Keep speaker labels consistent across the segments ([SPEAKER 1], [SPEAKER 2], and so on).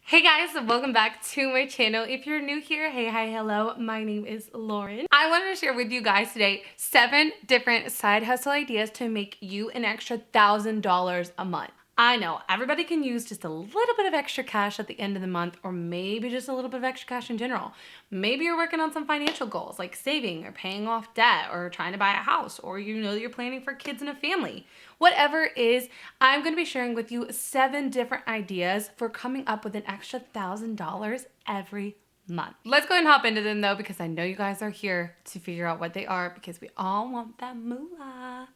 [SPEAKER 1] Hey guys, welcome back to my channel. If you're new here, hey, hi, hello, my name is Lauren. I wanted to share with you guys today 7 different side hustle ideas to make you an extra $1,000 a month. I know everybody can use just a little bit of extra cash at the end of the month, or maybe just a little bit of extra cash in general. Maybe you're working on some financial goals like saving or paying off debt or trying to buy a house, or you know you're planning for kids and a family. Whatever it is, I'm going to be sharing with you 7 different ideas for coming up with an extra $1,000 every month. Let's go ahead and hop into them though, because I know you guys are here to figure out what they are because we all want that moolah.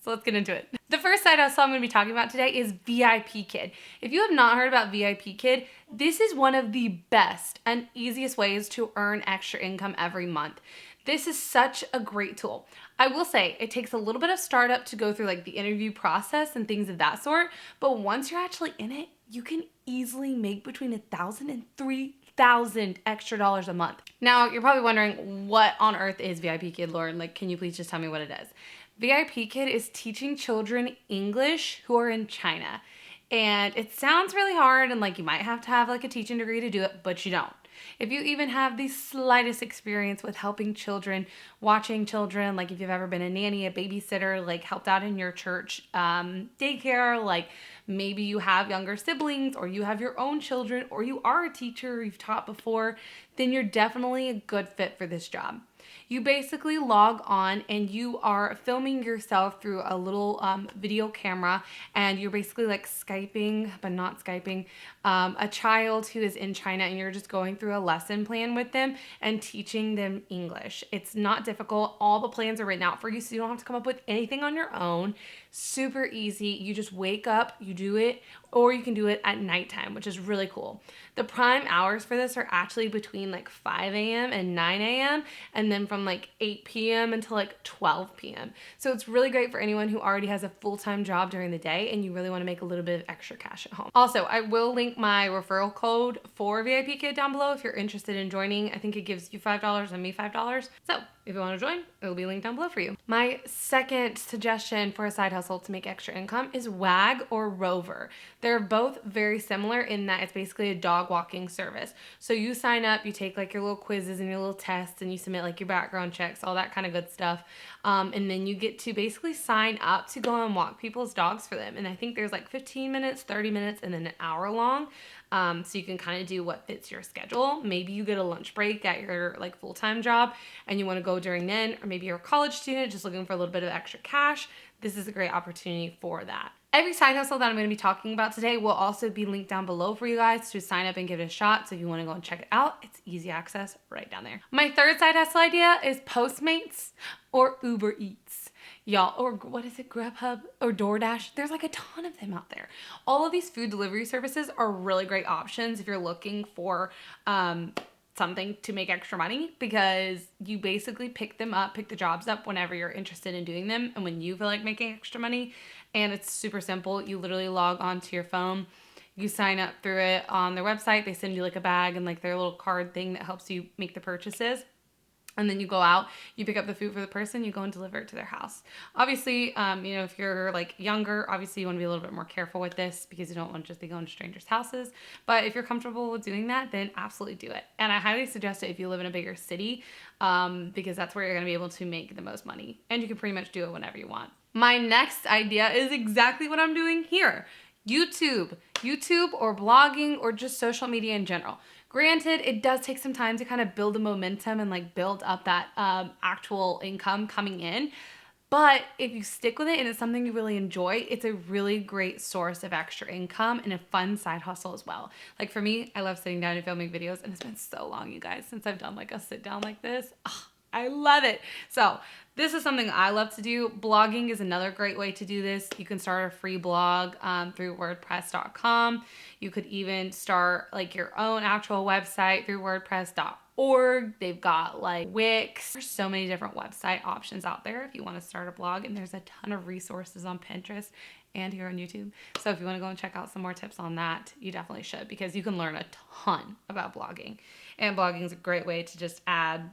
[SPEAKER 1] So let's get into it. The first side hustle I'm going to be talking about today is VIP Kid. If you have not heard about VIP Kid, this is one of the best and easiest ways to earn extra income every month. This is such a great tool. I will say it takes a little bit of startup to go through like the interview process and things of that sort, but once you're actually in it, you can easily make between $1,000 and $3,000 extra dollars a month. Now, you're probably wondering, what on earth is VIP Kid, Lauren? Like, can you please just tell me what it is? VIP Kid is teaching children English who are in China. And it sounds really hard and like you might have to have like a teaching degree to do it, but you don't. If you even have the slightest experience with helping children, watching children, like if you've ever been a nanny, a babysitter, like helped out in your church daycare, like maybe you have younger siblings or you have your own children or you are a teacher, you've taught before, then you're definitely a good fit for this job. You basically log on and you are filming yourself through a little video camera, and you're basically like Skyping, but not Skyping, a child who is in China, and you're just going through a lesson plan with them and teaching them English. It's not difficult. All the plans are written out for you, so you don't have to come up with anything on your own. Super easy. You just wake up, you do it, or you can do it at nighttime, which is really cool. The prime hours for this are actually between like 5 a.m. and 9 a.m. and then from like 8 p.m. until like 12 p.m. So it's really great for anyone who already has a full-time job during the day and you really want to make a little bit of extra cash at home. Also, I will link my referral code for VIP Kid down below if you're interested in joining. I think it gives you $5 and me $5. So if you want to join, it will be linked down below for you. My second suggestion for a side hustle to make extra income is Wag or Rover. They're both very similar in that it's basically a dog walking service. So you sign up, you take like your little quizzes and your little tests, and you submit like your background checks, all that kind of good stuff. And then you get to basically sign up to go and walk people's dogs for them. And I think there's like 15 minutes, 30 minutes, and then an hour long. So you can kind of do what fits your schedule. Maybe you get a lunch break at your like full-time job and you want to go during then, or maybe you're a college student just looking for a little bit of extra cash. This is a great opportunity for that. Every side hustle that I'm going to be talking about today will also be linked down below for you guys to sign up and give it a shot. So if you want to go and check it out, it's easy access right down there. My third side hustle idea is Postmates or Uber Eats. Y'all, or what is it, Grubhub or DoorDash? There's like a ton of them out there. All of these food delivery services are really great options if you're looking for something to make extra money, because you basically pick the jobs up whenever you're interested in doing them and when you feel like making extra money. And it's super simple. You literally log onto your phone, you sign up through it on their website. They send you like a bag and like their little card thing that helps you make the purchases. And then you go out, you pick up the food for the person, you go and deliver it to their house. Obviously, if you're like younger, obviously you want to be a little bit more careful with this because you don't want to just be going to strangers' houses. But if you're comfortable with doing that, then absolutely do it. And I highly suggest it if you live in a bigger city, because that's where you're going to be able to make the most money. And you can pretty much do it whenever you want. My next idea is exactly what I'm doing here. YouTube or blogging or just social media in general. Granted, it does take some time to kind of build the momentum and like build up that actual income coming in. But if you stick with it and it's something you really enjoy, it's a really great source of extra income and a fun side hustle as well. Like for me, I love sitting down and filming videos, and it's been so long, you guys, since I've done like a sit down like this. I love it. So this is something I love to do. Blogging is another great way to do this. You can start a free blog through WordPress.com. You could even start like your own actual website through WordPress.org. They've got like Wix. There's so many different website options out there if you want to start a blog, and there's a ton of resources on Pinterest and here on YouTube. So if you want to go and check out some more tips on that, you definitely should, because you can learn a ton about blogging. And blogging is a great way to just add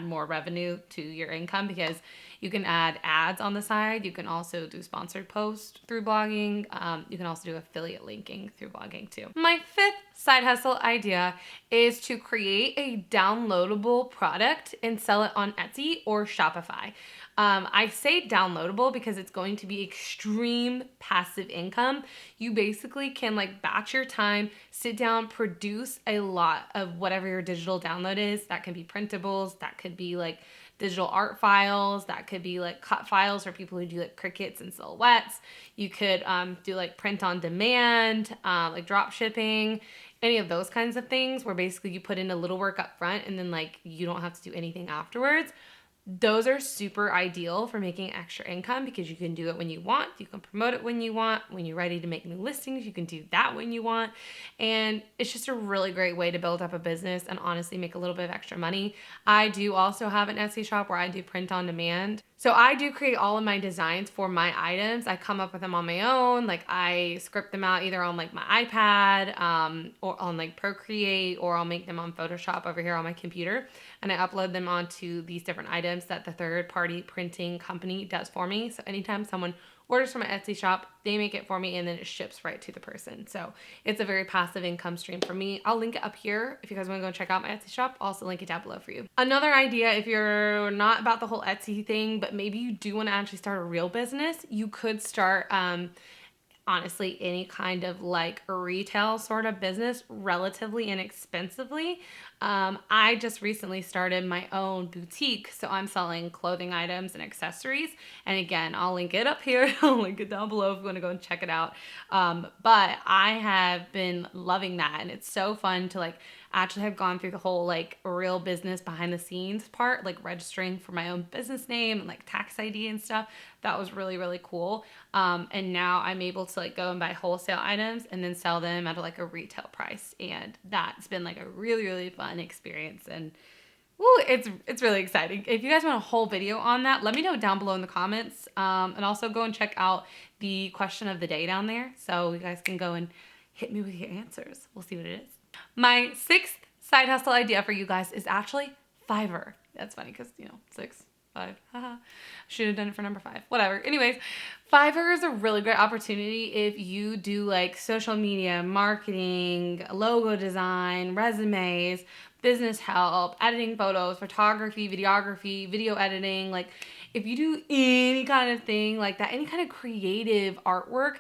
[SPEAKER 1] more revenue to your income, because you can add ads on the side. You can also do sponsored posts through blogging. You can also do affiliate linking through blogging too. My fifth side hustle idea is to create a downloadable product and sell it on Etsy or Shopify. I say downloadable because it's going to be extreme passive income. You basically can like batch your time, sit down, produce a lot of whatever your digital download is. That can be printables, that could be like digital art files, that could be like cut files for people who do like crickets and silhouettes. You could do like print on demand, like drop shipping, any of those kinds of things where basically you put in a little work up front and then like you don't have to do anything afterwards. Those are super ideal for making extra income because you can do it when you want. You can promote it when you want. When you're ready to make new listings, you can do that when you want. And it's just a really great way to build up a business and honestly make a little bit of extra money. I do also have an Etsy shop where I do print on demand. So I do create all of my designs for my items. I come up with them on my own. Like I script them out either on like my iPad or on like Procreate, or I'll make them on Photoshop over here on my computer. And I upload them onto these different items that the third party printing company does for me. So anytime someone orders from my Etsy shop, they make it for me and then it ships right to the person. So it's a very passive income stream for me. I'll link it up here if you guys want to go check out my Etsy shop. I'll also link it down below for you. Another idea, if you're not about the whole Etsy thing, but maybe you do want to actually start a real business, you could start honestly any kind of like retail sort of business relatively inexpensively. I just recently started my own boutique, so I'm selling clothing items and accessories. And again, I'll link it up here. I'll link it down below if you want to go and check it out. But I have been loving that, and it's so fun to like actually have gone through the whole like real business behind the scenes part, like registering for my own business name and like tax ID and stuff. That was really, really cool. And now I'm able to like go and buy wholesale items and then sell them at like a retail price. And that's been like a really, really fun experience. And woo, it's really exciting. If you guys want a whole video on that, let me know down below in the comments. And also go and check out the question of the day down there, so you guys can go and hit me with your answers. We'll see what it is. My sixth side hustle idea for you guys is actually Fiverr. That's funny because, you know, 6, 5, haha. Should have done it for number 5. Whatever. Anyways, Fiverr is a really great opportunity if you do like social media, marketing, logo design, resumes, business help, editing photos, photography, videography, video editing. Like if you do any kind of thing like that, any kind of creative artwork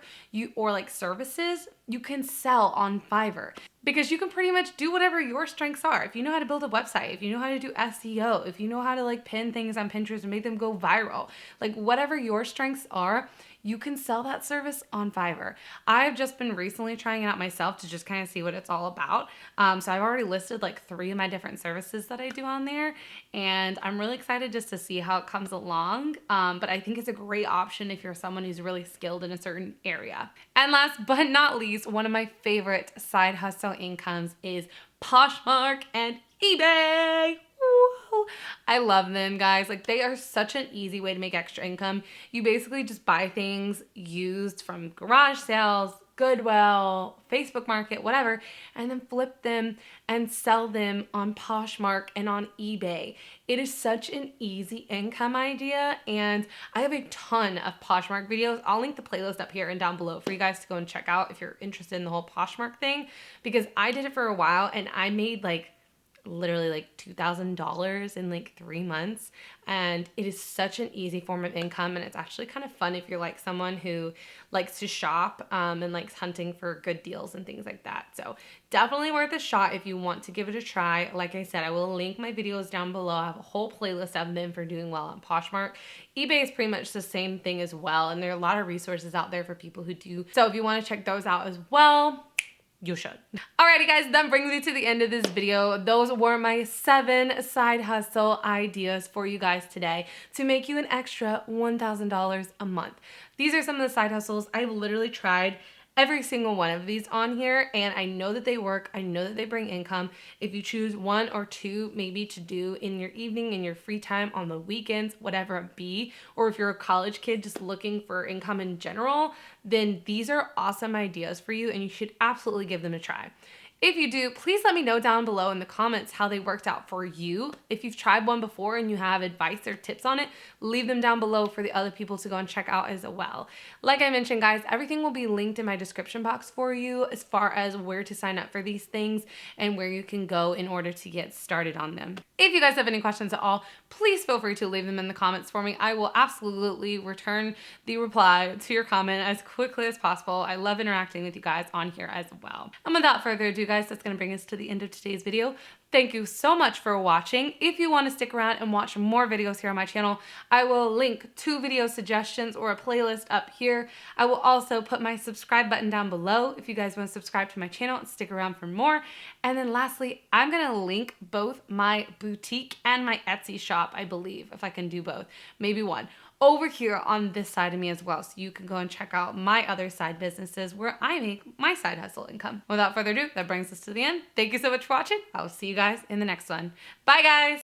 [SPEAKER 1] or like services, you can sell on Fiverr. Because you can pretty much do whatever your strengths are. If you know how to build a website, if you know how to do SEO, if you know how to like pin things on Pinterest and make them go viral, like whatever your strengths are, you can sell that service on Fiverr. I've just been recently trying it out myself to just kind of see what it's all about. So I've already listed like 3 of my different services that I do on there, and I'm really excited just to see how it comes along. But I think it's a great option if you're someone who's really skilled in a certain area. And last but not least, one of my favorite side hustle incomes is Poshmark and eBay. Woo! I love them, guys. Like they are such an easy way to make extra income. You basically just buy things used from garage sales, Goodwill, Facebook Market, whatever, and then flip them and sell them on Poshmark and on eBay. It is such an easy income idea, and I have a ton of Poshmark videos. I'll link the playlist up here and down below for you guys to go and check out if you're interested in the whole Poshmark thing, because I did it for a while and I made like literally like $2,000 in like 3 months, and it is such an easy form of income, and it's actually kind of fun if you're like someone who likes to shop and likes hunting for good deals and things like that. So definitely worth a shot if you want to give it a try. Like I said, I will link my videos down below. I have a whole playlist of them for doing well on Poshmark. eBay is pretty much the same thing as well, and there are a lot of resources out there for people who do. So if you want to check those out as well, you should. Alrighty guys, that brings me to the end of this video. Those were my 7 side hustle ideas for you guys today to make you an extra $1,000 a month. These are some of the side hustles. I've literally tried every single one of these on here, and I know that they work. I know that they bring income. If you choose 1 or 2 maybe to do in your evening, in your free time, on the weekends, whatever it be, or if you're a college kid just looking for income in general, then these are awesome ideas for you and you should absolutely give them a try. If you do, please let me know down below in the comments how they worked out for you. If you've tried one before and you have advice or tips on it, leave them down below for the other people to go and check out as well. Like I mentioned, guys, everything will be linked in my description box for you as far as where to sign up for these things and where you can go in order to get started on them. If you guys have any questions at all, please feel free to leave them in the comments for me. I will absolutely return the reply to your comment as quickly as possible. I love interacting with you guys on here as well. And without further ado, guys, that's going to bring us to the end of today's video. Thank you so much for watching. If you want to stick around and watch more videos here on my channel, I will link 2 video suggestions or a playlist up here. I will also put my subscribe button down below if you guys want to subscribe to my channel and stick around for more. And then lastly, I'm going to link both my boutique and my Etsy shop, I believe, if I can do both, maybe one, over here on this side of me as well. So you can go and check out my other side businesses where I make my side hustle income. Without further ado, that brings us to the end. Thank you so much for watching. I will see you guys in the next one. Bye, guys.